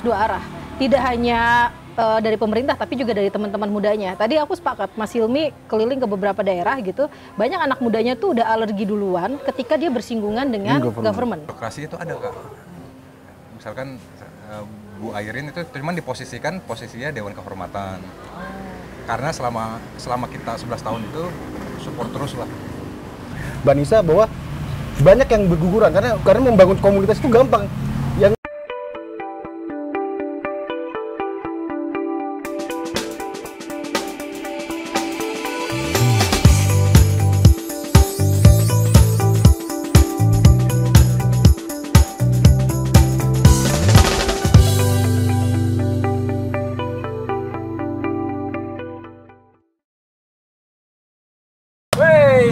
dua arah. Tidak hanya dari pemerintah tapi juga dari teman-teman mudanya. Tadi aku sepakat, Mas Hilmi keliling ke beberapa daerah gitu, banyak anak mudanya tuh udah alergi duluan ketika dia bersinggungan dengan government. Birokrasi itu ada Kak. Misalkan Bu Airin itu cuman diposisikan posisinya Dewan Kehormatan. Karena selama kita 11 tahun itu support terus lah. Mbak Nisa bahwa banyak yang berguguran karena membangun komunitas itu gampang. Yang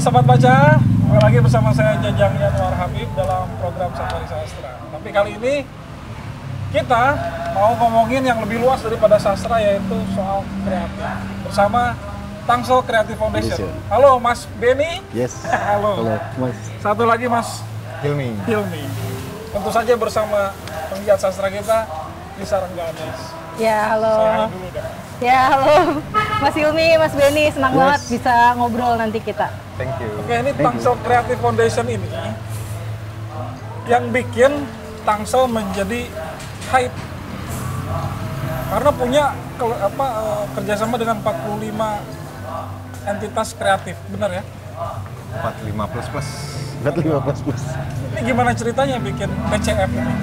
Sobat Baca, kembali lagi bersama saya Jajang Yanwar Habib dalam program Safari Sastra. Tapi kali ini kita mau ngomongin yang lebih luas daripada sastra, yaitu soal kreatif bersama Tangsel Creative Foundation. Halo Mas Benny. Yes. Halo. Halo Mas. Satu lagi Mas Hilmi. Tentu saja bersama penggiat sastra kita, Lisa Rengganis. Ya, halo. Saya dulu dah. Ya, halo. Mas Hilmi, Mas Benny, senang banget bisa ngobrol nanti kita. Thank you. Oke, ini Tangsel Creative Foundation ini yang bikin Tangsel menjadi hype karena punya kerjasama dengan 45 entitas kreatif, benar ya? 45 plus. 45 plus. Ini gimana ceritanya bikin TCF ini?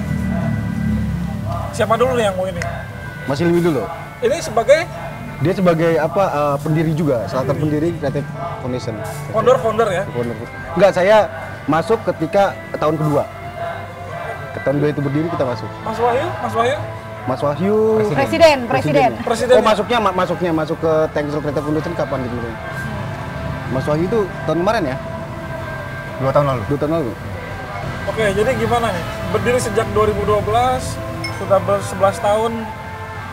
Siapa dulu nih yang mau ini? Mas Hilmi dulu. Ini Dia sebagai pendiri juga, salah satu pendiri Creative Foundation. founder ya? Enggak, saya masuk ketika tahun kedua. Tahun kedua itu berdiri kita masuk. Mas Wahyu? Mas Wahyu. Presiden. Oh, masuk ke Tangsel Creative Foundation kapan gitu? Mas Wahyu itu tahun kemarin ya? 2 tahun lalu. 2 tahun lalu. Oke, jadi gimana nih? Berdiri sejak 2012, sudah 11 tahun,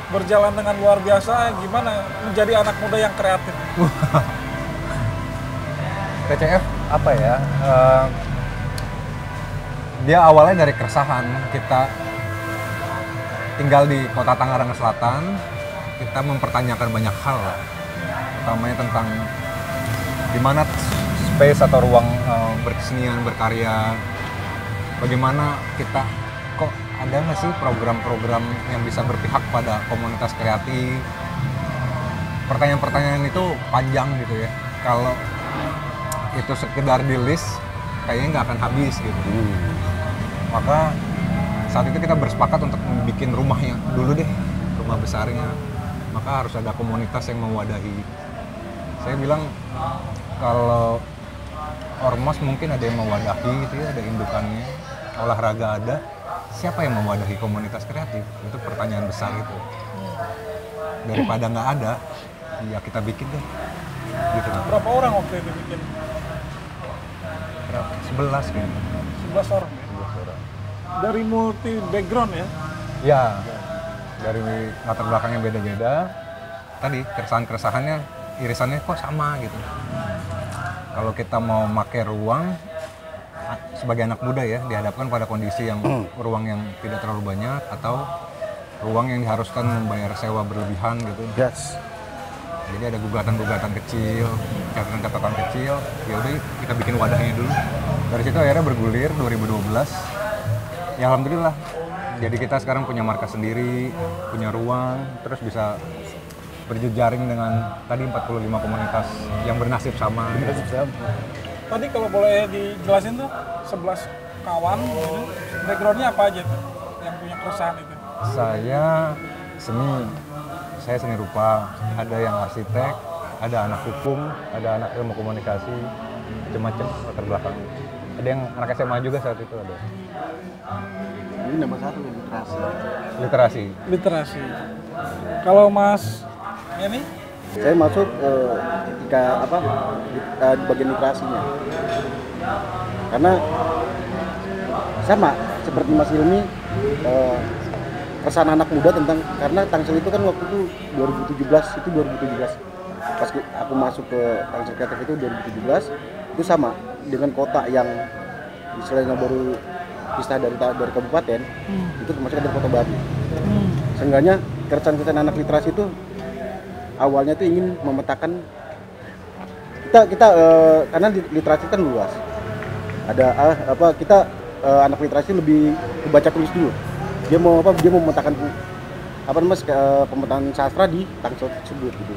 berjalan dengan luar biasa. Gimana menjadi anak muda yang kreatif? TCF apa ya? Dia awalnya dari keresahan. Kita tinggal di kota Tangerang Selatan, kita mempertanyakan banyak hal, utamanya tentang di mana space atau ruang berkesenian, berkarya. Bagaimana kita kok ada nggak sih program-program yang bisa berpihak pada komunitas kreatif? Pertanyaan-pertanyaan itu panjang gitu ya. Kalau itu sekedar di list, kayaknya nggak akan habis gitu. Maka saat itu kita bersepakat untuk bikin rumahnya dulu deh, rumah besarnya. Maka harus ada komunitas yang mewadahi. Saya bilang kalau ormas mungkin ada yang mewadahi gitu ya, ada indukannya. Olahraga ada, siapa yang mewadahi komunitas kreatif? Itu pertanyaan besar itu. Daripada nggak ada, ya kita bikin deh. Gitu. Berapa orang waktu itu bikin? 11 kayaknya. 11 orang ya? 11 orang. Dari multi background ya? Ya, dari latar belakangnya beda-beda. Tadi keresahan-keresahannya, irisannya kok sama gitu. Kalau kita mau pakai ruang, sebagai anak muda ya, dihadapkan pada kondisi yang ruang yang tidak terlalu banyak atau ruang yang diharuskan membayar sewa berlebihan gitu. Yes. Jadi ada gugatan-gugatan kecil, catatan-catatan kecil. Ya udah kita bikin wadahnya dulu. Dari situ akhirnya bergulir 2012. Ya alhamdulillah. Jadi kita sekarang punya markas sendiri, punya ruang, terus bisa berjejaring dengan tadi 45 komunitas yang bernasib sama. Tadi kalau boleh dijelasin tuh 11 kawan gitu, backgroundnya apa aja tuh yang punya keresahan itu? Saya seni rupa, ada yang arsitek, ada anak hukum, ada anak ilmu komunikasi, macam-macam latar belakang. Ada yang anak SMA juga saat itu ada. Ini nomor 1 Literasi. Kalau Mas ini? Saya masuk ketika di bagian literasinya. Karena sama seperti Mas Hilmi, keresahan anak muda tentang, karena Tangsel itu kan waktu itu 2017. Pas aku masuk ke Tangsel Kreatif itu 2017, itu sama dengan kota yang istilahnya baru pisah dari kabupaten, itu termasuk dari kota baru. seenggaknya keresahan anak literasi itu awalnya tuh ingin memetakan kita karena literasi kan luas. Ada anak literasi lebih baca tulis dulu. Dia mau memetakan pemetaan sastra di Tangsel tersebut gitu.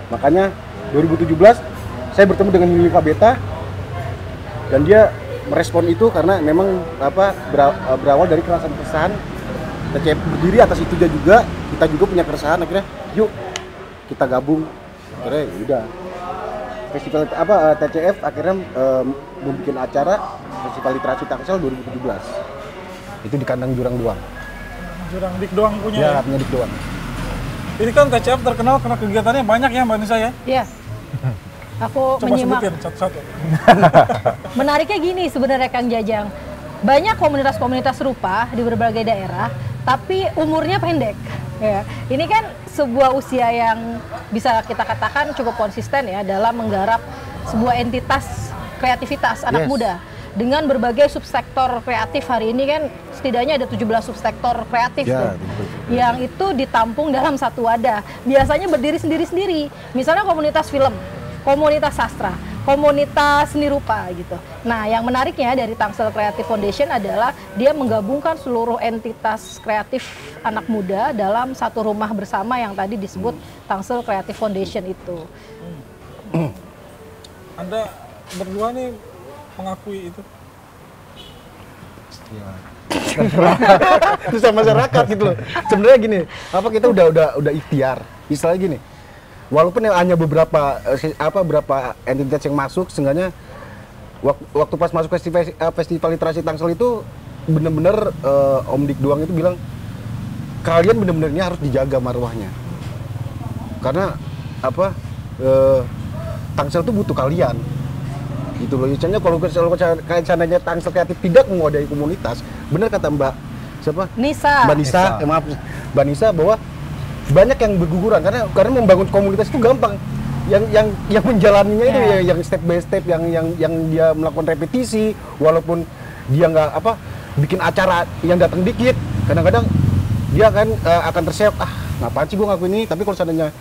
Makanya 2017 saya bertemu dengan Yunifa Beta dan dia merespon itu karena memang berawal dari keresahan TCF berdiri atas itu juga, kita juga punya keresahan, akhirnya yuk kita gabung. Akhirnya ya udah festival TCF akhirnya membuat acara Festival Literasi Tangsel 2017. Itu di kandang Jurang Doang. Jurang Dik Doang punya Ya, ya? punya Dik Doang. Ini kan TCF terkenal karena kegiatannya banyak ya Mbak Nisa ya? Iya. Aku Coba menyimak. sebutin satu-satu. Menariknya gini sebenarnya Kang Jajang. Banyak komunitas-komunitas serupa di berbagai daerah, tapi umurnya pendek. Ya. Ini kan sebuah usia yang bisa kita katakan cukup konsisten ya dalam menggarap sebuah entitas kreativitas anak muda. Dengan berbagai subsektor kreatif hari ini kan setidaknya ada 17 subsektor kreatif tuh, yang itu ditampung dalam satu wadah. Biasanya berdiri sendiri-sendiri. Misalnya komunitas film, komunitas sastra, komunitas seni rupa gitu. Nah, yang menariknya dari Tangsel Creative Foundation adalah dia menggabungkan seluruh entitas kreatif anak muda dalam satu rumah bersama yang tadi disebut Tangsel Creative Foundation itu. Anda berdua nih mengakui itu? Ya. Terus sama masyarakat gitu loh. Sebenarnya gini, kita udah ikhtiar. Misalnya gini, walaupun hanya beberapa entitas yang masuk, seenggaknya waktu pas masuk festival literasi Tangsel itu bener-bener Om Dik Doang itu bilang kalian bener-benernya harus dijaga marwahnya. Karena Tangsel itu butuh kalian. Gitu loh. Misalnya kalau seandainya Tangsel Kreatif tidak mengodai komunitas, benar kata Mbak Nisa. Mbak Nisa bahwa banyak yang berguguran karena membangun komunitas itu gampang. Yang menjalaninya itu yang step by step, yang dia melakukan repetisi, walaupun dia nggak bikin acara yang datang dikit, kadang-kadang dia akan terseok, ngapain sih gue ngakuin ini, tapi kalau seandainya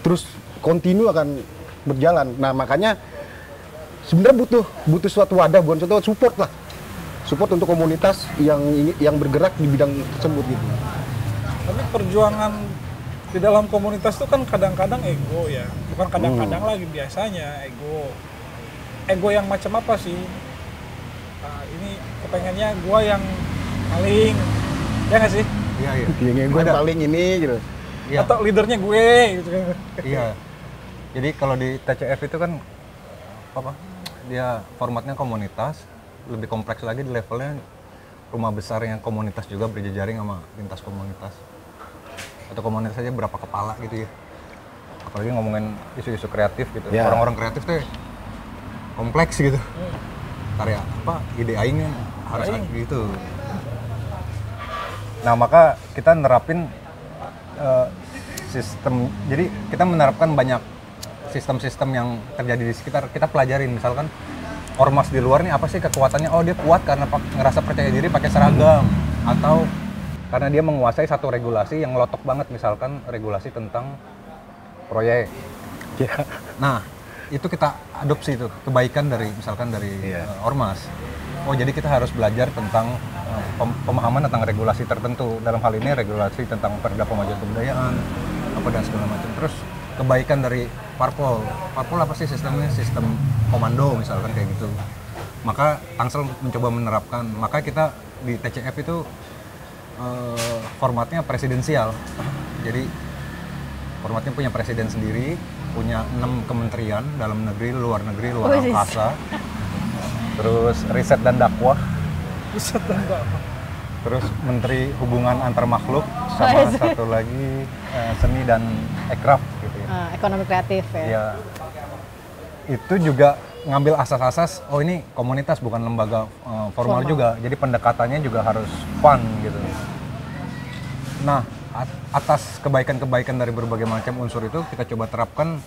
terus kontinu akan berjalan. Nah, makanya sebenarnya butuh suatu wadah, bukan suatu support untuk komunitas yang bergerak di bidang tersebut gitu. Tapi perjuangan di dalam komunitas itu kan kadang-kadang ego ya, bukan kadang-kadang lagi, biasanya ego yang macam apa sih? Nah, ini kepengennya gua yang paling, ya nggak sih? Iya. Gue paling ini gitu. Iya. Atau leadernya gue gitu kan? Iya. Jadi kalau di TCF itu kan dia formatnya komunitas, lebih kompleks lagi di levelnya rumah besar yang komunitas juga berjejaring sama lintas komunitas. Atau komunitas aja berapa kepala gitu ya. Apalagi ngomongin isu-isu kreatif gitu. Yeah. Orang-orang kreatif tuh kompleks gitu. Karya ide aingnya harus gitu. Nah, maka kita nerapin sistem. Jadi kita menerapkan banyak sistem-sistem yang terjadi di sekitar. Kita pelajarin misalkan ormas di luar nih apa sih kekuatannya? Oh, dia kuat karena ngerasa percaya diri pakai seragam, atau karena dia menguasai satu regulasi yang lotok banget, misalkan regulasi tentang proyek. Yeah. Nah, itu kita adopsi itu kebaikan dari misalkan dari ormas. Oh, jadi kita harus belajar tentang pemahaman tentang regulasi tertentu. Dalam hal ini regulasi tentang Perda Pemajuan Kebudayaan dan segala macam. Terus kebaikan dari parpol apa sih sistemnya? Sistem komando misalkan kayak gitu. Maka Tangsel mencoba menerapkan. Maka kita di TCF itu formatnya presidensial. Jadi formatnya punya presiden sendiri, punya 6 kementerian, dalam negeri, luar angkasa. Terus riset dan dakwah. Terus Menteri Hubungan Antar Makhluk, sama satu lagi seni dan ekraf gitu ya. Ekonomi kreatif ya. Ya. Itu juga ngambil asas-asas, oh ini komunitas bukan lembaga formal juga, jadi pendekatannya juga harus fun gitu. Nah, atas kebaikan-kebaikan dari berbagai macam unsur itu kita coba terapkan,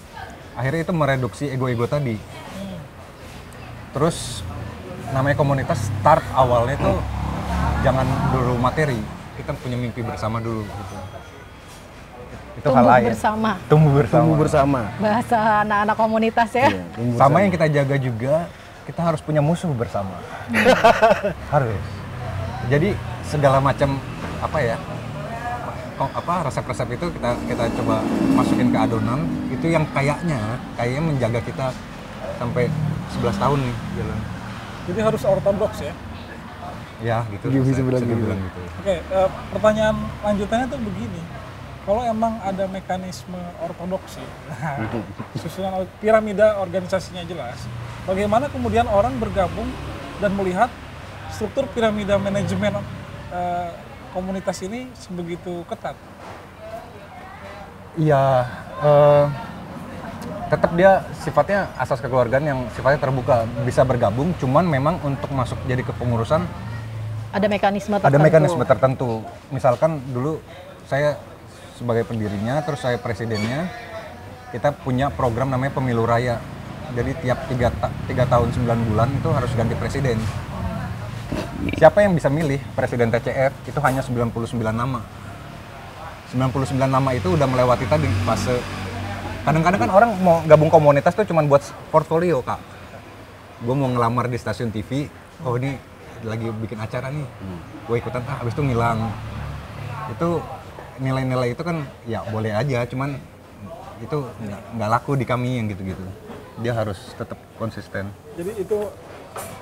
akhirnya itu mereduksi ego-ego tadi. Terus namanya komunitas, start awalnya itu jangan dulu materi, kita punya mimpi bersama dulu gitu. itu hal Tumbuh lain. bersama. Tumbuh bersama. Bahasa anak-anak komunitas ya. Iya, tumbuh Sama bersama. yang kita jaga juga, kita harus punya musuh bersama. Harus. Jadi segala macam apa ya? Resep-resep itu kita coba masukin ke adonan, itu yang kayaknya menjaga kita sampai 11 tahun nih jalan. Jadi harus ortodoks ya. Ya gitu. Iya, bisa bilang gitu. gitu. Oke, pertanyaan lanjutannya tuh begini. Kalau emang ada mekanisme ortodoksi, susunan piramida organisasinya jelas, bagaimana kemudian orang bergabung dan melihat struktur piramida manajemen komunitas ini sebegitu ketat? Iya, tetap dia sifatnya asas kekeluargaan yang sifatnya terbuka, bisa bergabung, cuman memang untuk masuk jadi kepengurusan Ada mekanisme tertentu. ada mekanisme tertentu. Misalkan dulu saya sebagai pendirinya, terus saya presidennya, kita punya program namanya Pemilu Raya. Jadi tiap 3 tahun 9 bulan itu harus ganti presiden. Siapa yang bisa milih presiden TCF itu hanya 99 nama. 99 nama itu udah melewati tadi fase. Kadang-kadang kan orang mau gabung komunitas tuh cuma buat portfolio, Kak. Gue mau ngelamar di stasiun TV, oh ini lagi bikin acara nih, gue ikutan, habis itu ngilang. Itu nilai-nilai itu kan ya boleh aja, cuman itu nggak laku di kami yang gitu-gitu. Dia harus tetap konsisten. Jadi itu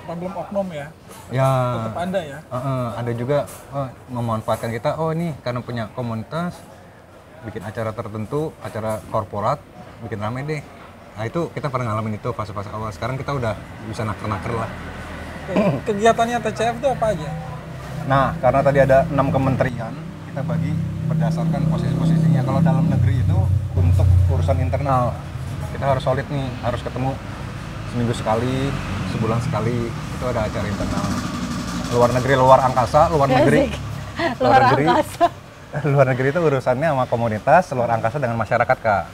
problem oknum ya, Ya. tetap ada ya. Ada juga memanfaatkan kita, oh ini karena punya komunitas, bikin acara tertentu, acara korporat, bikin rame deh. Nah itu kita pernah ngalamin itu fase-fase awal. Sekarang kita udah bisa naker-naker lah. Oke, kegiatannya TCF itu apa aja? Nah, karena tadi ada 6 kementerian, kita bagi berdasarkan posisi-posisinya. Kalau dalam negeri itu untuk urusan internal, kita harus solid nih, harus ketemu seminggu sekali, sebulan sekali, itu ada acara internal. Luar negeri, luar angkasa, luar negeri. Luar angkasa. Luar negeri itu urusannya sama komunitas, luar angkasa dengan masyarakat, Kak.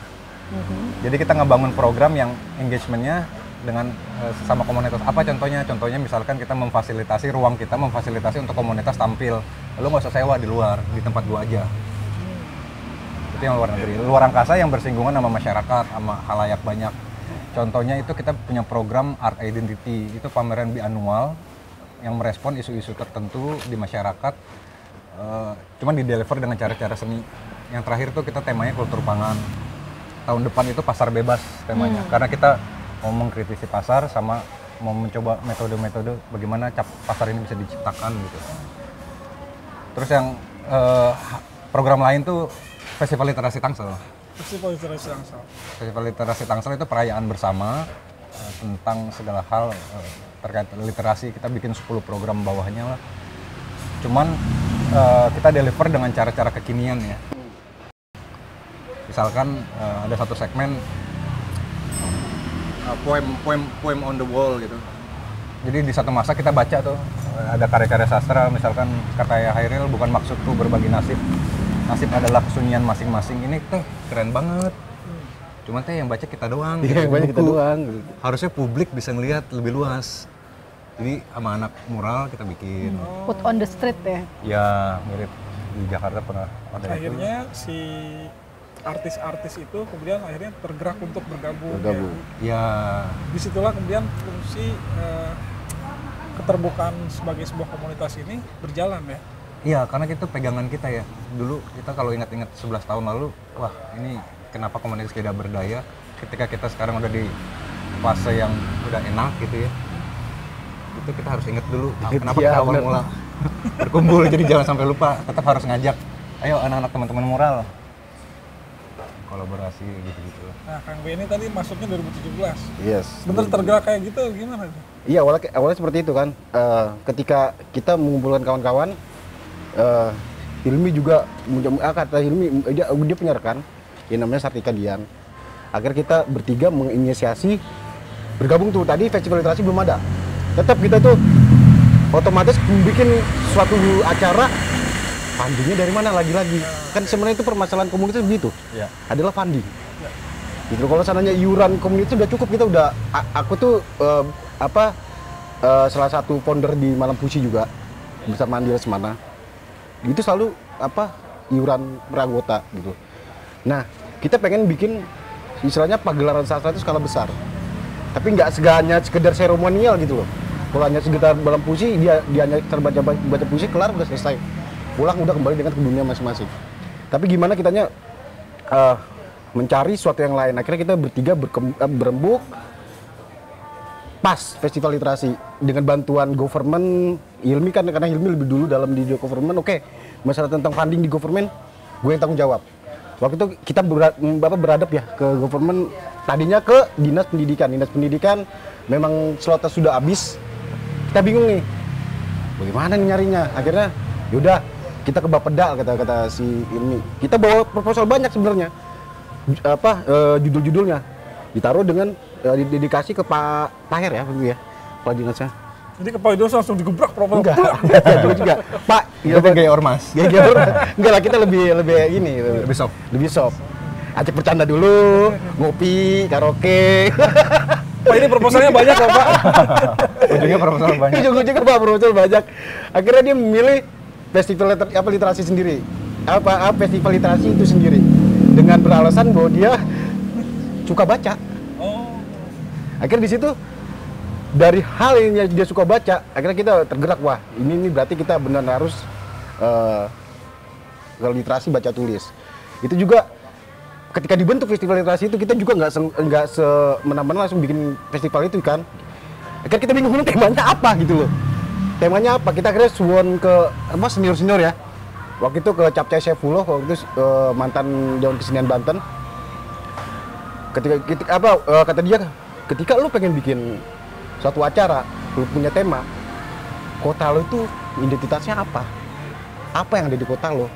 Jadi kita ngebangun program yang engagementnya dengan sama komunitas. Apa contohnya? Contohnya misalkan kita memfasilitasi ruang kita, memfasilitasi untuk komunitas tampil. Lalu nggak usah sewa di luar, di tempat gua aja. Itu yang luar negeri. Luar angkasa yang bersinggungan sama masyarakat, sama halayak banyak. Contohnya itu kita punya program Art Identity. Itu pameran bianual yang merespon isu-isu tertentu di masyarakat. Cuman di-deliver dengan cara-cara seni. Yang terakhir tuh kita temanya kultur pangan. Tahun depan itu pasar bebas temanya. Karena kita mau mengkritisi pasar sama mau mencoba metode-metode bagaimana pasar ini bisa diciptakan gitu. Terus yang program lain tuh Festival Literasi Tangsel. Festival Literasi Tangsel. Festival Literasi Tangsel itu perayaan bersama tentang segala hal terkait literasi. Kita bikin 10 program bawahnya lah. Cuman kita deliver dengan cara-cara kekinian ya. Misalkan ada satu segmen poem on the wall gitu. Jadi di satu masa kita baca tuh ada karya-karya sastra, misalkan kata Hairil, bukan maksudku berbagi nasib. Nasib adalah kesunyian masing-masing. Ini tuh keren banget. Cuman teh yang baca kita doang. Iya, yang banyak kita doang. Harusnya publik bisa ngelihat lebih luas. Jadi sama anak mural kita bikin. Put on the street ya. Ya mirip di Jakarta pernah ada itu. Akhirnya si artis-artis itu kemudian akhirnya tergerak untuk bergabung. Ya. Disitulah kemudian fungsi keterbukaan sebagai sebuah komunitas ini berjalan ya. Iya, karena itu pegangan kita ya. Dulu kita kalau ingat-ingat 11 tahun lalu, wah ini kenapa komunitas tidak berdaya. Ketika kita sekarang udah di fase yang udah enak gitu ya. Itu kita harus ingat dulu kenapa kita awal mula berkumpul. Jadi jangan sampai lupa, tetap harus ngajak. Ayo anak-anak teman-teman mural. Kolaborasi gitu-gitu. Nah, Kang B ini tadi masuknya 2017. Yes. Bener tergerak kayak gitu gimana? Iya, awalnya seperti itu kan. Ketika kita mengumpulkan kawan-kawan, Hilmi juga kata Hilmi dia punya rekan yang namanya Sartika Dian. Akhirnya kita bertiga menginisiasi bergabung tuh. Tadi festival literasi belum ada. Tetap kita tuh otomatis bikin suatu acara. Fundingnya dari mana lagi-lagi? Kan sebenarnya itu permasalahan komunitas begitu. Ya. Adalah funding. Gitu. Kalau sananya iuran komunitas udah cukup, kita udah. Aku tuh salah satu founder di Malam Puisi juga bersama Andi Lesmana. Itu selalu iuran per anggota gitu. Nah, kita pengen bikin istilahnya pagelaran sastra itu skala besar. Tapi nggak hanya sekedar seremonial gitu loh. Kalau hanya sekitar dalam puisi, dia hanya baca puisi, kelar, udah selesai. Pulang udah kembali dengan ke dunia masing-masing. Tapi gimana kitanya mencari sesuatu yang lain. Akhirnya kita bertiga berembuk pas festival literasi dengan bantuan government. Hilmi kan, karena Hilmi lebih dulu dalam di government. Oke, masalah tentang funding di government, gue yang tanggung jawab. Waktu itu kita beradab ya ke government, tadinya ke dinas pendidikan memang slotnya sudah habis. Kita bingung nih, bagaimana nih nyarinya. Akhirnya yaudah kita ke Bapeda, kata si ini. Kita bawa proposal banyak sebenarnya, judul-judulnya ditaruh dengan dikasih ke Pak Taher ya, begitu ya, Pak Dinasnya. Jadi ke Pak Idus langsung digebrak proposal. Enggak juga. Pak, kita gaya ormas. Gaya ormas. Enggak lah, kita lebih ini, lebih soft. Ajak bercanda dulu, ngopi, karaoke. Pak, ini proposalnya banyak kok, Pak. Ujungnya proposal banyak. Ujung-ujungnya Pak proposal banyak. Akhirnya dia memilih festival literasi sendiri. Festival literasi itu sendiri. Dengan beralasan bahwa dia suka baca. Oh. Akhirnya di situ dari hal yang dia suka baca, akhirnya kita tergerak, wah ini berarti kita benar harus literasi baca tulis. Itu juga ketika dibentuk festival literasi itu kita juga nggak semena-mena langsung bikin festival itu kan. Akhirnya kita bingung temanya apa gitu loh. Temanya apa? Kita akhirnya suwon ke senior ya. Waktu itu ke Capcay Saifullah, waktu itu mantan Dewan Kesenian Banten. Kata dia, ketika lu pengen bikin suatu acara, lu punya tema, kota lu itu identitasnya apa? Apa yang ada di kota lo?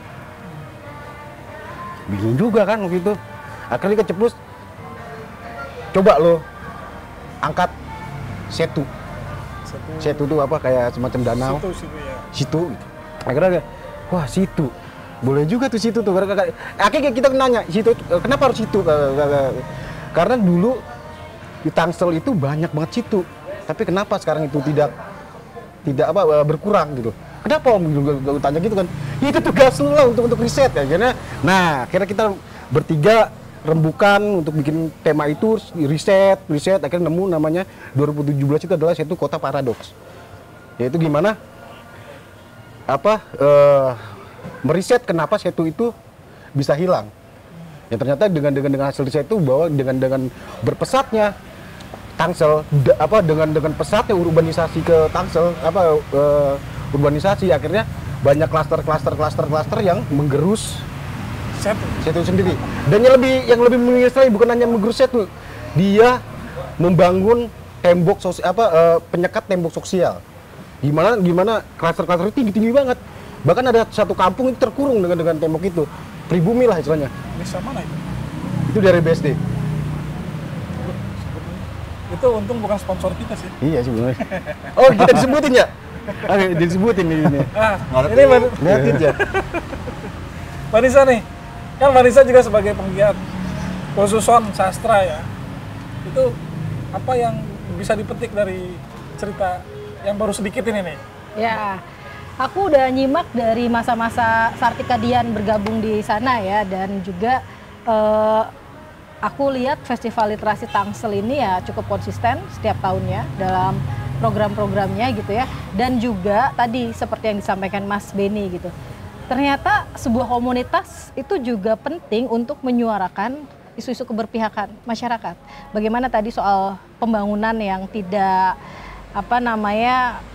Bingung juga kan waktu itu. Akhirnya keceplus, coba lo angkat Setu. Setu itu apa, kayak semacam danau. Situ. Akhirnya wah situ, boleh juga tuh situ tuh. Akhirnya kita nanya, situ kenapa harus situ? Karena dulu di Tangsel itu banyak banget situ. Tapi kenapa sekarang itu tidak berkurang gitu? Kenapa Om? Gue tanya gitu kan. Itu tugas lu lah untuk riset ya. Akhirnya kita bertiga rembukan untuk bikin tema itu, riset, akhirnya nemu namanya 2017 itu adalah Setu Kota Paradoks. Yaitu gimana meriset kenapa Setu itu bisa hilang. Ya ternyata dengan hasil riset itu bahwa dengan berpesatnya Tangsel, dengan pesatnya urbanisasi ke Tangsel, urbanisasi akhirnya banyak klaster yang menggerus Setu sendiri. Dan yang lebih menyesalkan bukan hanya menggerus Setu, dia membangun tembok penyekat tembok sosial. Gimana klaster-klaster itu tinggi banget. Bahkan ada satu kampung itu terkurung dengan tembok itu. Pribumi lah istilahnya. Desa mana itu? Itu dari BSD. Itu untung bukan sponsor kita sih. Iya sih benar. Oh, kita disebutin ya? Oke, disebutin ini. Ini lihatin ya. Vanessa nih. Kan Vanessa juga sebagai penggiat khususon sastra ya. Itu apa yang bisa dipetik dari cerita yang baru sedikit ini nih? Ya, aku udah nyimak dari masa-masa Sartika Dian bergabung di sana ya, dan juga aku lihat Festival Literasi Tangsel ini ya cukup konsisten setiap tahunnya dalam program-programnya gitu ya. Dan juga tadi seperti yang disampaikan Mas Beni gitu, ternyata sebuah komunitas itu juga penting untuk menyuarakan isu-isu keberpihakan masyarakat. Bagaimana tadi soal pembangunan yang tidak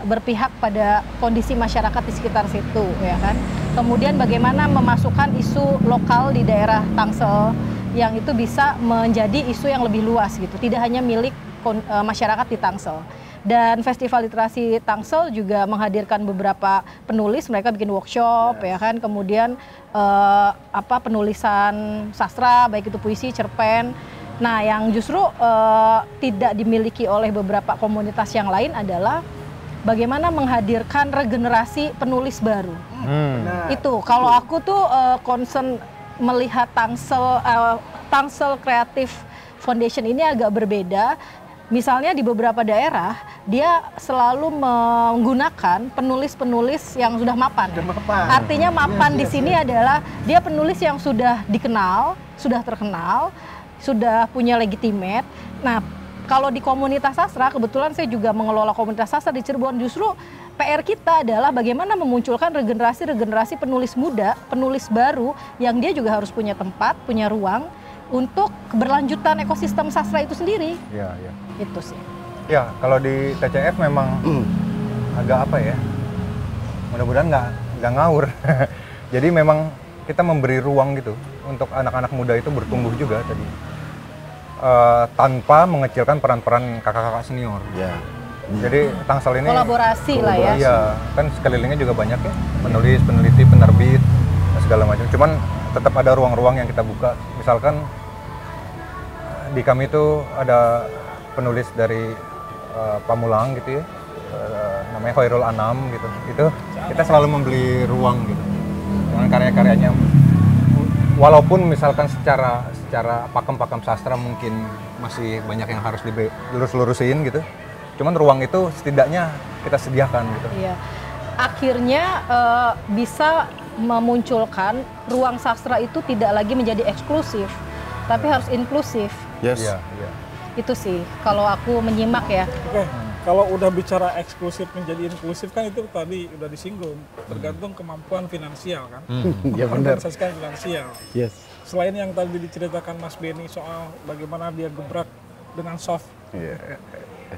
berpihak pada kondisi masyarakat di sekitar situ ya kan. Kemudian bagaimana memasukkan isu lokal di daerah Tangsel yang itu bisa menjadi isu yang lebih luas gitu, tidak hanya milik masyarakat di Tangsel. Dan Festival Literasi Tangsel juga menghadirkan beberapa penulis, mereka bikin workshop ya kan, kemudian penulisan sastra, baik itu puisi, cerpen. Nah, yang justru tidak dimiliki oleh beberapa komunitas yang lain adalah bagaimana menghadirkan regenerasi penulis baru. Itu kalau aku tuh concern melihat Tangsel Creative Foundation ini agak berbeda. Misalnya di beberapa daerah dia selalu menggunakan penulis-penulis yang sudah mapan. Artinya mapan di sini adalah dia penulis yang sudah dikenal, sudah terkenal, sudah punya legitimate. Nah, kalau di komunitas sastra, kebetulan saya juga mengelola komunitas sastra di Cirebon, justru PR kita adalah bagaimana memunculkan regenerasi penulis muda, penulis baru yang dia juga harus punya tempat, punya ruang untuk keberlanjutan ekosistem sastra itu sendiri. Iya. Itu sih. Ya, kalau di TCF memang agak apa ya, mudah-mudahan nggak ngawur. Jadi memang kita memberi ruang gitu untuk anak-anak muda itu bertumbuh juga tadi, tanpa mengecilkan peran-peran kakak-kakak senior. Ya. Jadi Tangsel ini Kolaborasi lah ya. Iya, kan sekelilingnya juga banyak ya, penulis, peneliti, penerbit, segala macam. Cuman tetap ada ruang-ruang yang kita buka. Misalkan di kami itu ada penulis dari Pamulang gitu ya, namanya Khairul Anam gitu. Itu kita selalu membeli ruang gitu dengan karya-karyanya. Walaupun misalkan secara pakem-pakem sastra mungkin masih banyak yang harus dilurus-lurusin gitu. Cuman ruang itu setidaknya kita sediakan gitu. Iya. Akhirnya bisa memunculkan ruang sastra itu tidak lagi menjadi eksklusif, tapi harus inklusif. Yes. Iya. Itu sih kalau aku menyimak ya. Oke, kalau udah bicara eksklusif menjadi inklusif kan itu tadi udah disinggung, tergantung kemampuan finansial kan. Ya benar. Organisasikan finansial. Yes. Selain yang tadi diceritakan Mas Benny soal bagaimana dia gebrak dengan soft,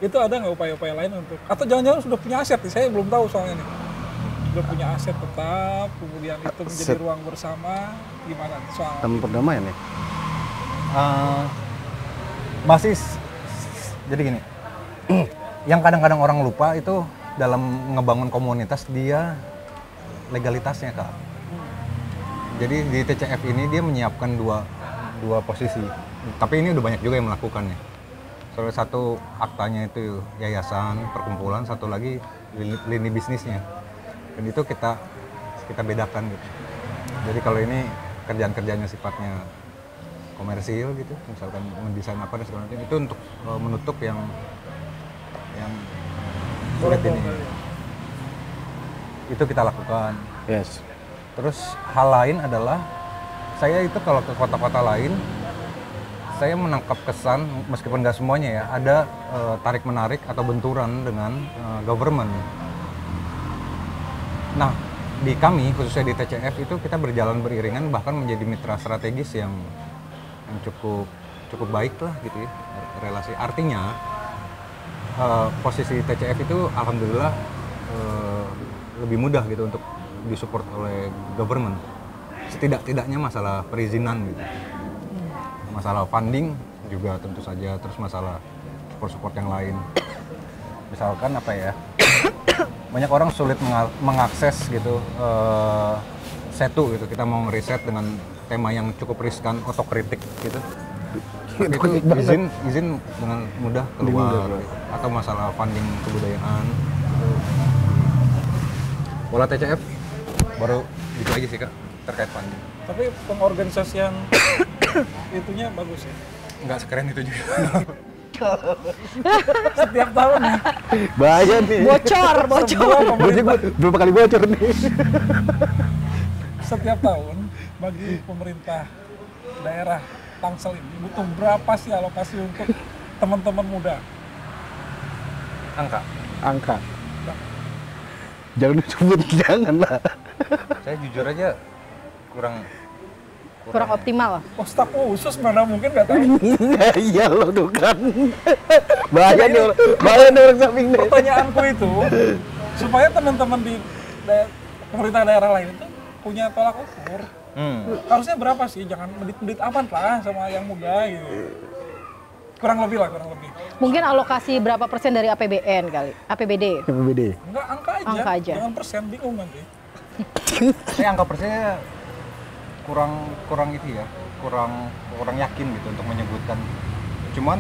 itu ada nggak upaya-upaya lain untuk, atau jangan-jangan sudah punya aset nih, saya belum tahu soalnya nih. Sudah punya aset tetap, kemudian itu menjadi ruang bersama, gimana soal? Taman perdamaian ya? Masih jadi gini, yang kadang-kadang orang lupa itu dalam ngebangun komunitas dia legalitasnya Kak. Jadi di TCF ini dia menyiapkan dua posisi, tapi ini udah banyak juga yang melakukannya. Salah satu aktanya itu yayasan, perkumpulan, satu lagi lini bisnisnya, dan itu kita bedakan gitu. Jadi kalau ini kerjaan-kerjanya sifatnya komersil gitu, misalkan mendesain apa dan segala macam, itu untuk menutup yang sulit ini. Itu kita lakukan. Yes. Terus hal lain adalah saya itu kalau ke kota-kota lain, saya menangkap kesan meskipun nggak semuanya ya, ada tarik menarik atau benturan dengan government. Nah, di kami khususnya di TCF itu kita berjalan beriringan, bahkan menjadi mitra strategis yang cukup baik lah gitu ya relasi. Artinya posisi TCF itu alhamdulillah lebih mudah gitu untuk disupport oleh government. Setidak-tidaknya masalah perizinan gitu, masalah funding juga tentu saja, terus masalah support yang lain. Misalkan apa ya, banyak orang sulit mengakses gitu setu gitu, kita mau ngeriset dengan tema yang cukup riskan, otokritik gitu. Itu izin dengan mudah keluar gitu. Atau masalah funding kebudayaan gitu. Pola TCF baru gitu aja sih Kak terkait funding. Tapi pengorganisasian itunya bagus ya? Nggak sekeren itu juga. Setiap tahun ya? Bahaya nih. Bocor. Berapa kali bocor nih. Setiap tahun bagi pemerintah daerah Tangsel ini butuh berapa sih alokasi untuk teman-teman muda? Angka. Jangan disebut, jangan lah. Saya jujur aja kurang optimal. Oh, staf khusus mana mungkin nggak tahu. Iya loh tuh kan. Bahaya nih orang samping nih. Pertanyaanku itu supaya teman-teman di pemerintah daerah lain itu punya tolak ukur. Harusnya berapa sih? Jangan medit-medit aman lah sama yang muda gitu. Kurang lebih. Mungkin alokasi berapa persen dari APBN kali? APBD? Enggak, angka aja. Jangan persen, bingung nanti. Saya angka persennya kurang itu ya, kurang yakin gitu untuk menyebutkan. Cuman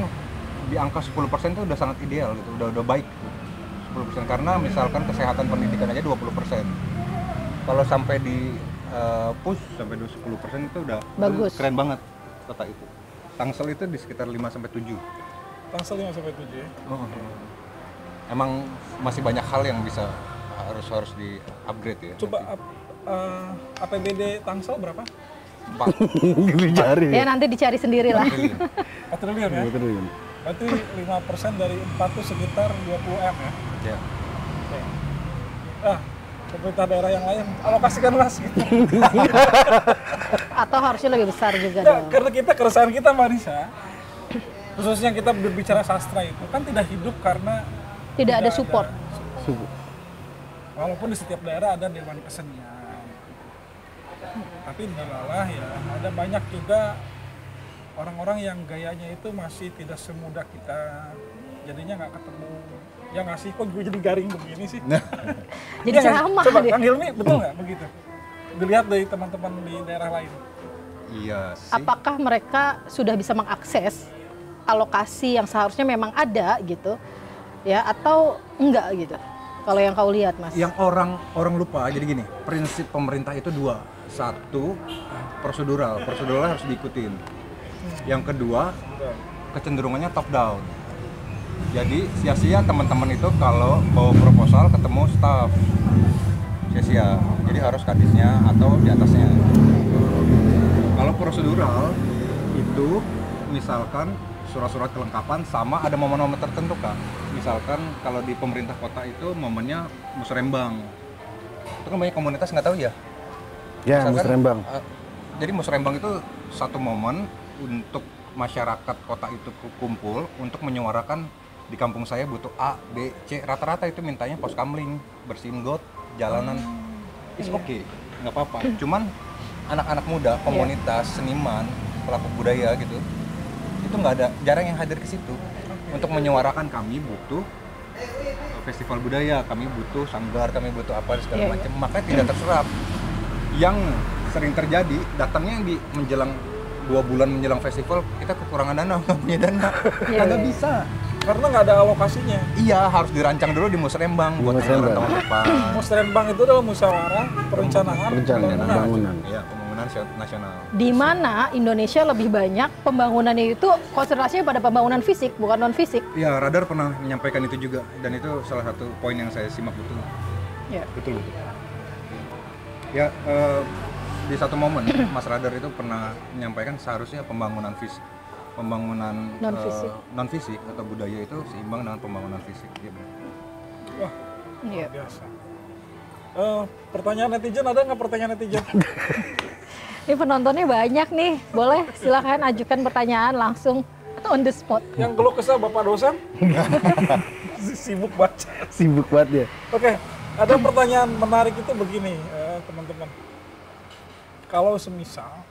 di angka 10% itu udah sangat ideal gitu, udah baik gitu. 10% karena misalkan kesehatan pendidikan aja 20%. Kalau sampai di push sampai 10% itu udah bagus. Keren banget kota itu. Tangsel itu di sekitar 5-7. Tangsel 5-7 ya? emang masih banyak hal yang bisa harus di upgrade ya. Coba APBD Tangsel berapa? Dicari. Ya nanti dicari sendiri lah. 4 triliun ya? 4 triliun. Berarti 5% dari 4 itu sekitar 20 M ya? Ya. Oke. Pemerintah daerah yang lain alokasikan mas gitu. Atau harusnya lebih besar juga Nah, dong. karena keresahan kita Mbak Nisa, khususnya kita berbicara sastra itu kan tidak hidup karena Tidak ada support. Walaupun di setiap daerah ada dewan kesenian, tapi dilalah ya ada banyak juga orang-orang yang gayanya itu masih tidak semudah kita, jadinya nggak ketemu. Ya nggak sih, kok gue jadi garing begini sih? Jadi Iya nggak? ceramah Coba dia. Kang Hilmi, betul nggak begitu? Dilihat dari teman-teman di daerah lain. Iya sih. Apakah mereka sudah bisa mengakses alokasi yang seharusnya memang ada gitu, ya atau enggak gitu? Kalau yang kau lihat, Mas. Yang orang lupa, jadi gini, prinsip pemerintah itu dua. Satu, prosedural harus diikutin. Yang kedua, kecenderungannya top down. Jadi sia-sia teman-teman itu kalau bawa proposal ketemu staff. Sia-sia. Jadi harus kadisnya atau di atasnya. Kalau prosedural itu misalkan surat-surat kelengkapan sama ada momen-momen tertentu Kak. Misalkan kalau di pemerintah kota itu momennya musrembang. Itu kan banyak komunitas nggak tahu ya. Ya, Misalkan, musrembang. Jadi musrembang itu satu momen untuk masyarakat kota itu kumpul untuk menyuarakan di kampung saya butuh A, B, C. Rata-rata itu mintanya pos kamling, bersihin got, jalanan. It's okay, nggak apa-apa. Cuman anak-anak muda, komunitas, seniman, pelaku budaya gitu, itu nggak ada, jarang yang hadir ke situ untuk menyuarakan kami butuh festival budaya, kami butuh sanggar, kami butuh apa segala macam. Makanya tidak terserap. Yang sering terjadi datangnya di menjelang 2 bulan menjelang festival kita kekurangan dana, nggak punya dana, nggak bisa. Karena nggak ada alokasinya. Iya, harus dirancang dulu di musrembang buat Musrembang. tahun depan. Musrembang itu adalah musyawarah perencanaan Bangunan. Iya, pembangunan nasional. Di mana Indonesia lebih banyak pembangunannya itu konsentrasinya pada pembangunan fisik, bukan non fisik. Iya, Radar pernah menyampaikan itu juga dan itu salah satu poin yang saya simak betul. Ya. Betul. Ya, di satu momen Mas Radar itu pernah menyampaikan seharusnya pembangunan Non-fisik. non-fisik atau budaya itu seimbang dengan pembangunan fisik. Iya, benar. Wah, Iya. biasa. Pertanyaan netizen, ada nggak pertanyaan netizen? Ini penontonnya banyak nih. Boleh silakan ajukan pertanyaan langsung on the spot. Yang keluh kesah Bapak dosen? Sibuk baca. Sibuk banget ya. Oke, ada pertanyaan menarik itu begini, teman-teman. Kalau semisal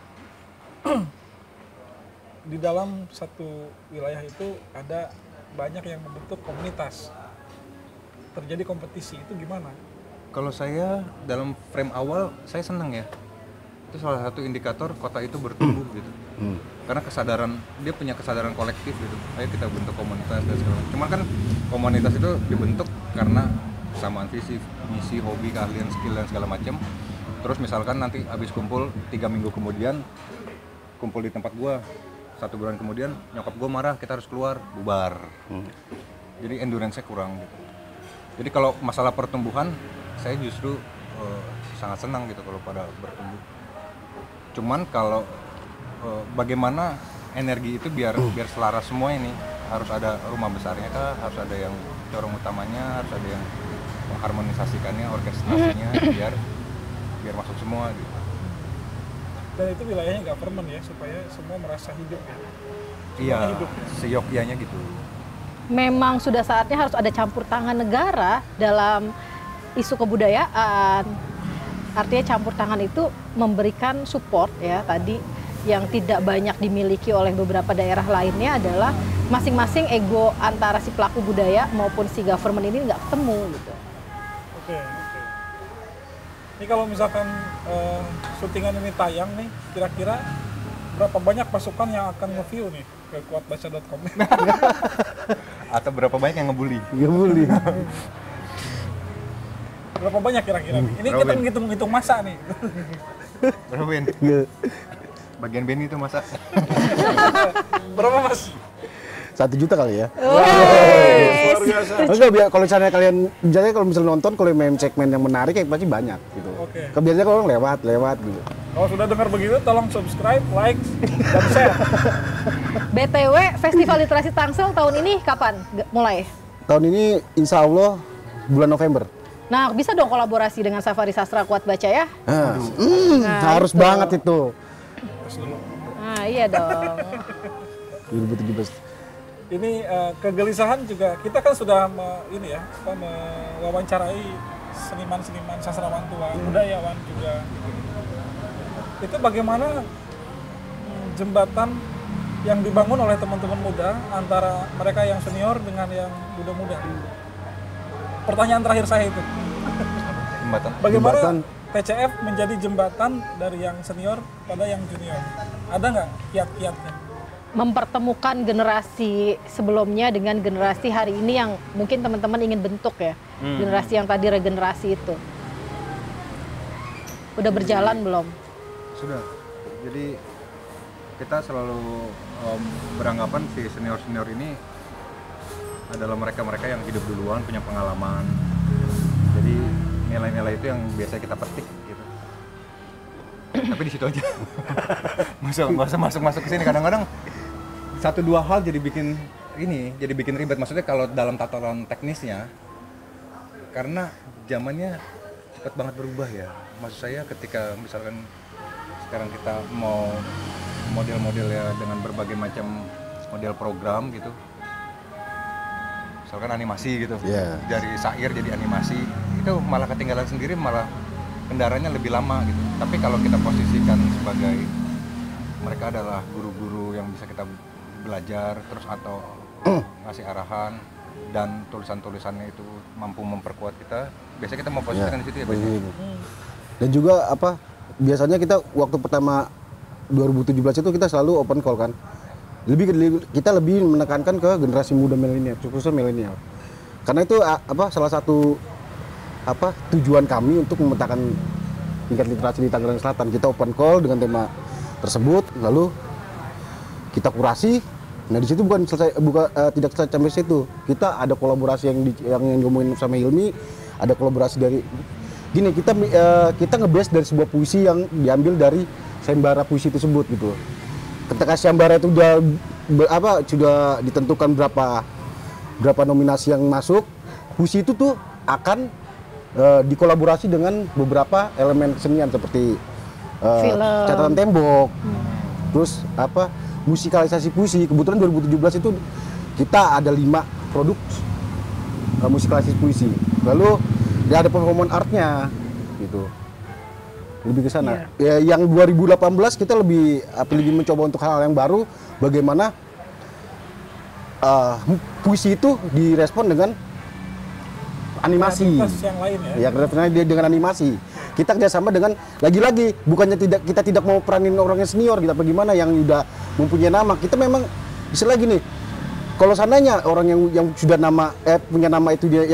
di dalam satu wilayah itu ada banyak yang membentuk komunitas, terjadi kompetisi, itu gimana? Kalau saya dalam frame awal saya senang ya. Itu salah satu indikator kota itu bertumbuh gitu. Karena dia punya kesadaran kolektif gitu. Ayo kita bentuk komunitas dan segala macam. Cuman kan komunitas itu dibentuk karena kesamaan visi, misi, hobi, keahlian, skill dan segala macam. Terus misalkan nanti habis kumpul 3 minggu kemudian kumpul di tempat gua. 1 bulan kemudian nyokap gue marah, kita harus keluar, bubar. Jadi endurance-nya kurang gitu. Jadi kalau masalah pertumbuhan, saya justru sangat senang gitu kalau pada bertumbuh. Cuman kalau bagaimana energi itu biar selaras semua ini, harus ada rumah besarnya kah, harus ada yang corong utamanya, harus ada yang mengharmonisasikannya, orkestrasinya, biar masuk semua gitu. Dan itu wilayahnya government ya, supaya semua merasa hidup ya. Iya, seyogyanya gitu. Memang sudah saatnya harus ada campur tangan negara dalam isu kebudayaan. Artinya campur tangan itu memberikan support ya, tadi yang tidak banyak dimiliki oleh beberapa daerah lainnya adalah masing-masing ego antara si pelaku budaya maupun si government ini nggak ketemu gitu. Oke. Ini kalau misalkan syutingan ini tayang nih, kira-kira berapa banyak pasukan yang akan nge-view nih ke kuatbaca.com? Atau berapa banyak yang ngebully? Nggak boleh. Berapa banyak kira-kira nih? Ini kita menghitung masa nih. Berapa Ben? Bagian Ben itu masa? Berapa mas? 1 juta kali ya. Luar biasa. Enggak, biar kalau misalnya kalian, kalau misalnya nonton, kalau main segmen yang menarik ya pasti banyak gitu. Oke. Kebiasaan kalau lewat gitu. Kalau sudah dengar begitu, tolong subscribe, like, dan share. BTW, Festival Literasi Tangsel tahun ini kapan mulai? Tahun ini insya Allah bulan November. Nah, bisa dong kolaborasi dengan Safari Sastra Kuat Baca ya? Harus itu. banget itu. Nah, iya dong. 2017. Ini kegelisahan juga, kita kan sudah mewawancarai seniman-seniman, sastrawan tua, budayawan juga. Itu bagaimana jembatan yang dibangun oleh teman-teman muda antara mereka yang senior dengan yang muda-muda? Pertanyaan terakhir saya itu. Bagaimana TCF menjadi jembatan dari yang senior pada yang junior? Ada nggak kiat-kiatnya? Mempertemukan generasi sebelumnya dengan generasi hari ini yang mungkin teman-teman ingin bentuk ya. Generasi yang tadi regenerasi itu. Udah berjalan belum? Sudah. Jadi kita selalu beranggapan si senior-senior ini adalah mereka-mereka yang hidup duluan, punya pengalaman. Jadi nilai-nilai itu yang biasa kita petik gitu. Tapi di situ aja. Nggak usah masuk ke sini. Kadang-kadang 1-2 hal jadi bikin ribet. Maksudnya kalau dalam tataran teknisnya, karena zamannya cepat banget berubah ya. Maksud saya ketika misalkan sekarang kita mau model-model ya dengan berbagai macam model program gitu. Misalkan animasi gitu, dari syair jadi animasi, itu malah ketinggalan sendiri, malah kendaraannya lebih lama gitu. Tapi kalau kita posisikan sebagai mereka adalah guru-guru yang bisa kita belajar terus atau ngasih arahan dan tulisan-tulisannya itu mampu memperkuat kita, biasanya kita mau posisikan di situ ya biasanya. Dan juga biasanya kita waktu pertama 2017 itu kita selalu open call kan. Kita lebih menekankan ke generasi muda milenial, khususnya milenial. Karena itu salah satu tujuan kami untuk memetakan tingkat literasi di Tangerang Selatan. Kita open call dengan tema tersebut, lalu kita kurasi. Nah di situ tidak selesai sampai situ. Kita ada kolaborasi yang ngomongin sama Hilmi, ada kolaborasi dari gini, kita nge-base dari sebuah puisi yang diambil dari sayembara puisi tersebut gitu. Ketika sayembara itu sudah ditentukan berapa nominasi yang masuk, puisi itu tuh akan dikolaborasi dengan beberapa elemen kesenian seperti catatan tembok, terus musikalisasi puisi. Kebetulan 2017 itu kita ada 5 produk musikalisasi puisi. Lalu ada performance artnya gitu. Lebih ke sana. Ya, yang 2018 kita lebih mencoba untuk hal yang baru, bagaimana puisi itu direspon dengan animasi. Yang lain ya. Ya, dia dengan animasi. Kita kerjasama dengan lagi-lagi bukannya kita tidak mau peranin orang yang senior, kita bagaimana yang udah mempunyai nama. Kita memang istilah gini. Kalau seandainya orang yang sudah punya nama itu dia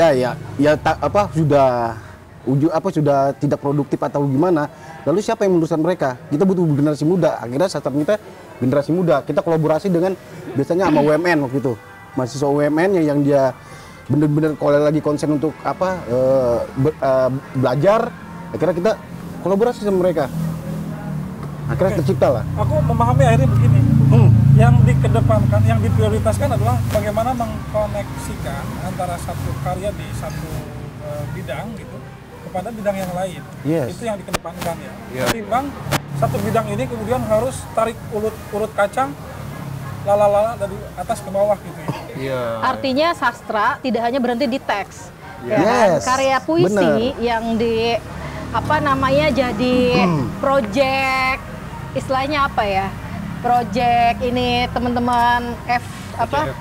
sudah tidak produktif atau gimana, lalu siapa yang meneruskan mereka? Kita butuh generasi muda. Akhirnya sasaran kita generasi muda. Kita kolaborasi dengan biasanya sama UMN waktu itu, mahasiswa UMN yang dia benar-benar kalau lagi konsen untuk belajar. Akhirnya kita kolaborasi sama mereka. Akhirnya tercipta lah. Aku memahami akhirnya begini. Yang dikedepankan, yang diprioritaskan adalah bagaimana mengkoneksikan antara satu karya di satu bidang gitu kepada bidang yang lain. Itu yang dikedepankan ya. Ketimbang satu bidang ini kemudian harus tarik urut kacang lala dari atas ke bawah gitu ya. Artinya sastra tidak hanya berhenti di teks. Ya, karya puisi yang jadi project, istilahnya apa ya? Project ini teman-teman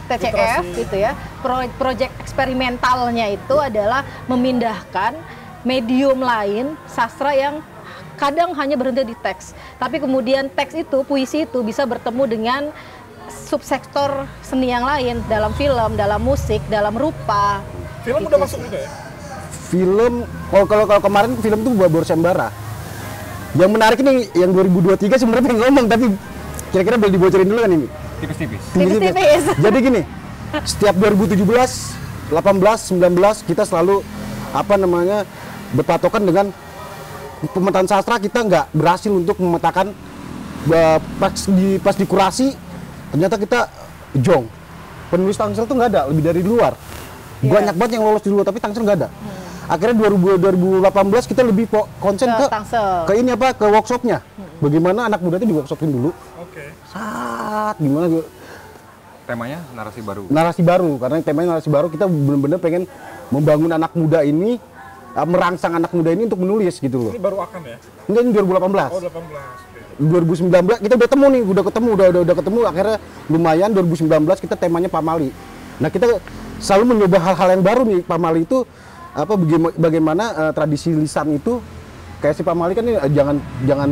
TCF gitu ya. Project eksperimentalnya itu adalah memindahkan medium lain sastra yang kadang hanya berhenti di teks. Tapi kemudian teks itu, puisi itu bisa bertemu dengan subsektor seni yang lain dalam film, dalam musik, dalam rupa. Film udah masuk juga ya? Film, kalau kemarin film tuh baru sayembara. Yang menarik ini yang 2023 sebenarnya pengen ngomong, tapi kira-kira boleh dibocorin dulu kan ini? Tipis-tipis. Tipis-tipis. Jadi gini, setiap 2017, 18, 19 kita selalu berpatokan dengan pemetaan sastra. Kita nggak berhasil untuk memetakan pas di kurasi ternyata kita jong. Penulis Tangsel tuh nggak ada, lebih dari luar. Banyak banget yang lolos di luar, tapi Tangsel nggak ada. Akhirnya 2018 kita lebih konsen ke Tangsel. ke ini ke workshopnya. Bagaimana anak muda itu di workshopin dulu. Oke. Gimana Temanya narasi baru. narasi baru, karena temanya narasi baru, kita benar-benar pengen membangun anak muda ini, merangsang anak muda ini untuk menulis gitu loh. Ini baru akan ya? Ini 2018. Oh 18. Oke. 2019 kita udah ketemu, akhirnya lumayan. 2019 kita temanya pamali. Nah, kita selalu mencoba hal-hal yang baru nih. Pamali itu bagaimana tradisi lisan itu, kayak si pamali kan ini, jangan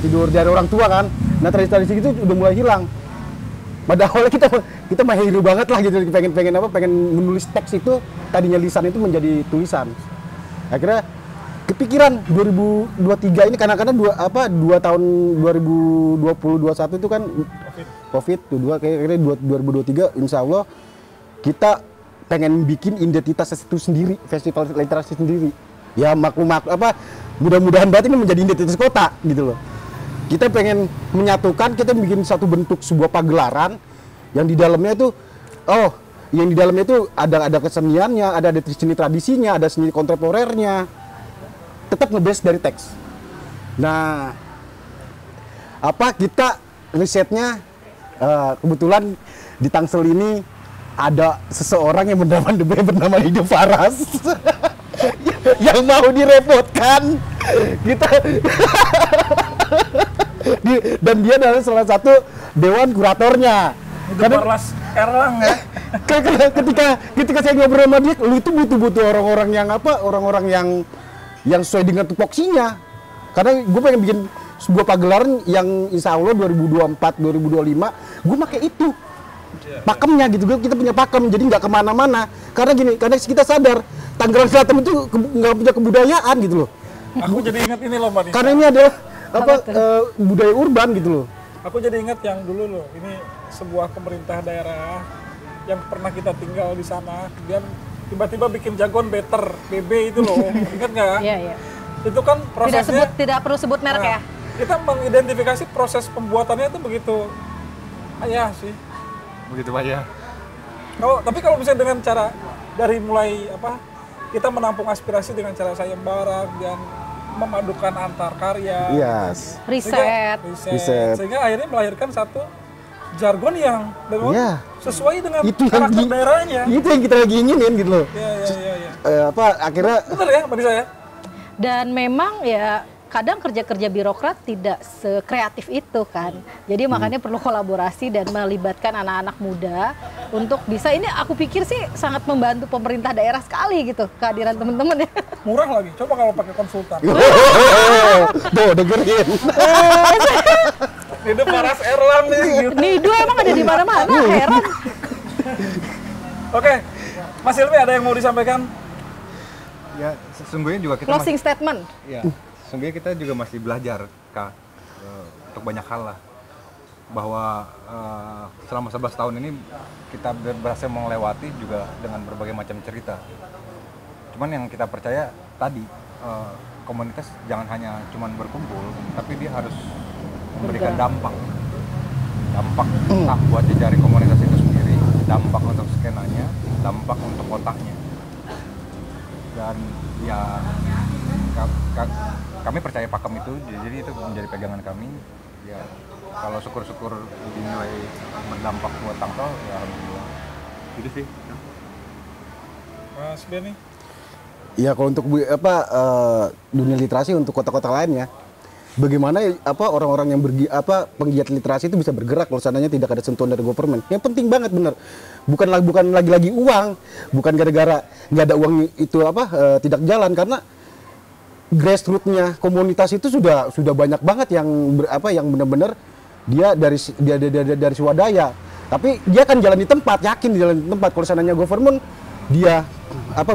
tidur dari orang tua kan. Nah, tradisi itu udah mulai hilang. Pada awalnya kita mah hero banget lah gitu, pengen menulis teks itu, tadinya lisan itu menjadi tulisan. Akhirnya kepikiran 2023 ini karena 2 tahun 2020-21 itu kan Covid, kayaknya 2023 insya Allah kita pengen bikin identitas itu sendiri, festival literasi sendiri. Ya mudah-mudahan banget ini menjadi identitas kota gitu loh. Kita pengen menyatukan, kita bikin satu bentuk sebuah pagelaran yang di dalamnya itu ada keseniannya, ada seni tradisinya, ada seni kontemporernya. Tetap nge-base dari teks. Nah, kita risetnya kebetulan di Tangsel ini ada seseorang yang bernama Hidup Faras yang mau direpotkan kita dan dia adalah salah satu dewan kuratornya. Hidup Faras Erlang ya. Ketika saya ngobrol sama dia, lu itu butuh orang-orang yang sesuai dengan tupoksinya. Karena gue pengen bikin sebuah pagelaran yang insya Allah 2024-2025 gue pakai itu pakemnya gitu. Kita punya pakem, jadi nggak kemana-mana. Karena kita sadar Tangerang Selatan itu nggak punya kebudayaan gitu loh. Aku jadi ingat ini loh Mbak Nisa. Karena ini adalah budaya urban gitu loh. Aku jadi ingat yang dulu loh. Ini sebuah pemerintah daerah yang pernah kita tinggal di sana, kemudian tiba-tiba bikin jagoan better BB itu loh. Ingat nggak? Iya. Itu kan prosesnya Tidak perlu sebut merek ya. Kita mengidentifikasi proses pembuatannya itu begitu ayah sih. Begitu Pak ya. Tapi kalau misalnya dengan cara dari mulai kita menampung aspirasi dengan cara sayembara dan memadukan antar karya, Yes. Riset. sehingga akhirnya melahirkan satu jargon yang memang sesuai dengan Itu karakter daerahnya. Itu yang kita lagi inginin gitu loh. Iya. Akhirnya Bener ya Mbak Nisa ya? Dan memang ya kadang kerja-kerja birokrat tidak sekreatif itu kan. Jadi makanya perlu kolaborasi dan melibatkan anak-anak muda untuk bisa, ini aku pikir sih sangat membantu pemerintah daerah sekali gitu kehadiran teman-teman ya. Murah lagi. Coba kalau pakai konsultan. tuh dengerin. Hidup Faras Erlang nih. Gitu. Nido emang ada di mana-mana, heran. Oke. Mas Hilmi ada yang mau disampaikan? Ya, sesungguhnya juga kita Closing statement. Ya, sesungguhnya kita juga masih belajar, Kak, untuk banyak hal lah. Bahwa selama 11 tahun ini kita berhasil melewati juga dengan berbagai macam cerita. Cuman yang kita percaya tadi, komunitas jangan hanya cuman berkumpul, tapi dia harus memberikan dampak. Dampak entah buat jejaring komunitas itu sendiri, dampak untuk skenanya, dampak untuk kotaknya. Dan ya kami percaya pakem itu, jadi itu menjadi pegangan kami. Ya kalau syukur-syukur dinilai berdampak buat Tangsel, ya alhamdulillah. Gitu sih. Mas Benny? Ya kalau untuk dunia literasi untuk kota-kota lainnya, bagaimana orang-orang yang penggiat literasi itu bisa bergerak kalau seandainya tidak ada sentuhan dari government. Yang penting banget bener. Bukan lagi-lagi uang, bukan gara-gara nggak ada uang itu tidak jalan, karena grassroots-nya komunitas itu sudah banyak banget yang benar-benar dia dari swadaya. Tapi dia akan jalan di tempat, yakin di jalan di tempat. Kalau seandainya government dia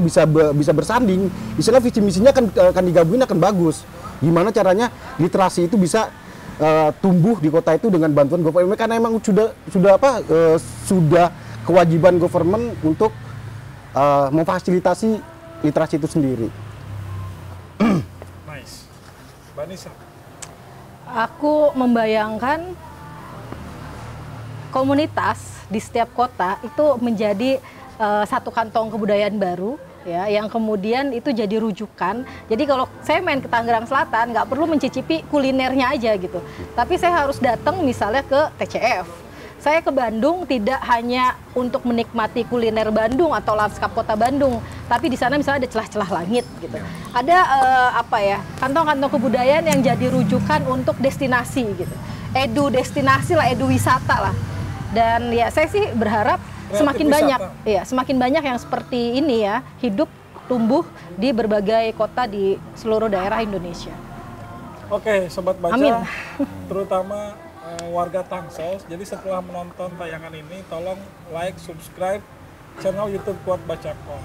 bisa bersanding, istilah visi misinya akan digabungin, akan bagus. Gimana caranya literasi itu bisa tumbuh di kota itu dengan bantuan government karena emang sudah kewajiban government untuk memfasilitasi literasi itu sendiri. Nice. Mbak Nisa. Aku membayangkan komunitas di setiap kota itu menjadi satu kantong kebudayaan baru, ya, yang kemudian itu jadi rujukan. Jadi kalau saya main ke Tangerang Selatan, nggak perlu mencicipi kulinernya aja gitu, tapi saya harus datang misalnya ke TCF. Saya ke Bandung tidak hanya untuk menikmati kuliner Bandung atau lanskap kota Bandung, tapi di sana misalnya ada celah-celah langit gitu. Ada kantong-kantong kebudayaan yang jadi rujukan untuk destinasi gitu. Edu destinasi lah, edu wisata lah. Dan ya saya sih berharap semakin banyak yang seperti ini ya, hidup tumbuh di berbagai kota di seluruh daerah Indonesia. Oke, Sobat Baca, Amin. terutama warga Tangsel. Jadi setelah menonton tayangan ini, tolong like, subscribe channel YouTube Kuat Baca.com.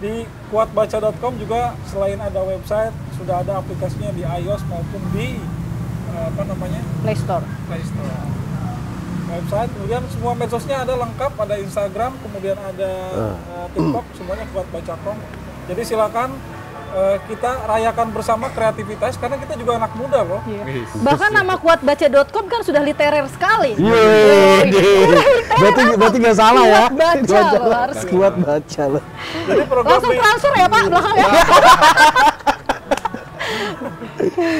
Di kuatbaca.com juga selain ada website, sudah ada aplikasinya di iOS maupun di Play Store. Website, kemudian semua medsosnya ada lengkap, ada Instagram, kemudian ada TikTok, semuanya Kuatbaca.com. Jadi silakan kita rayakan bersama kreativitas karena kita juga anak muda loh. Iya. Bahkan nama kuatbaca.com kan sudah literer sekali. Berarti nggak salah ya. Kuat baca loh. Jadi program langsung transfer ya Pak belakangnya.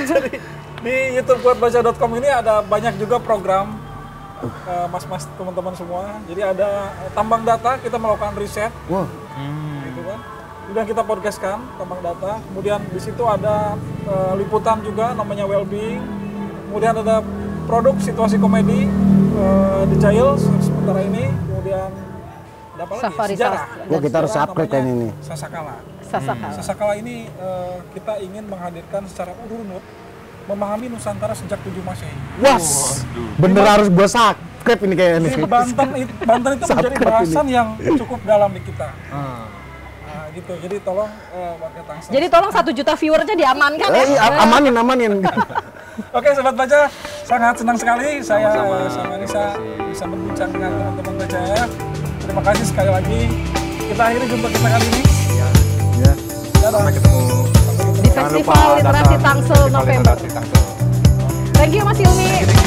Jadi di YouTube kuatbaca.com ini ada banyak juga program mas-mas teman-teman semua. Jadi ada tambang data, kita melakukan riset. Wah. Gitu kan. Kemudian kita podcastkan tambang data, kemudian di situ ada liputan juga namanya Wellbeing, kemudian ada produk situasi komedi The Child sementara ini, kemudian ada apa lagi? Safari Sejarah. Wah, kita harus upgrade kan ini. Sasakala. Sasakala ini kita ingin menghadirkan secara urunut memahami Nusantara sejak 7 Masehi. Was, bener harus gua subscribe ini kayaknya. Banten itu menjadi bahasan yang cukup dalam di kita. Gitu. Jadi tolong warga Tangsel. Jadi tolong 1 juta viewernya diamankan ya. Amanin. Oke, Sobat Baca, sangat senang sekali saya sama Nisa bisa berbincang dengan teman-teman BCF. Terima kasih sekali lagi. Kita akhiri jumpa kita kali ini. Ya. Sampai ketemu. Di Festival Literasi Tangsel November. Thank you Mas Hilmi.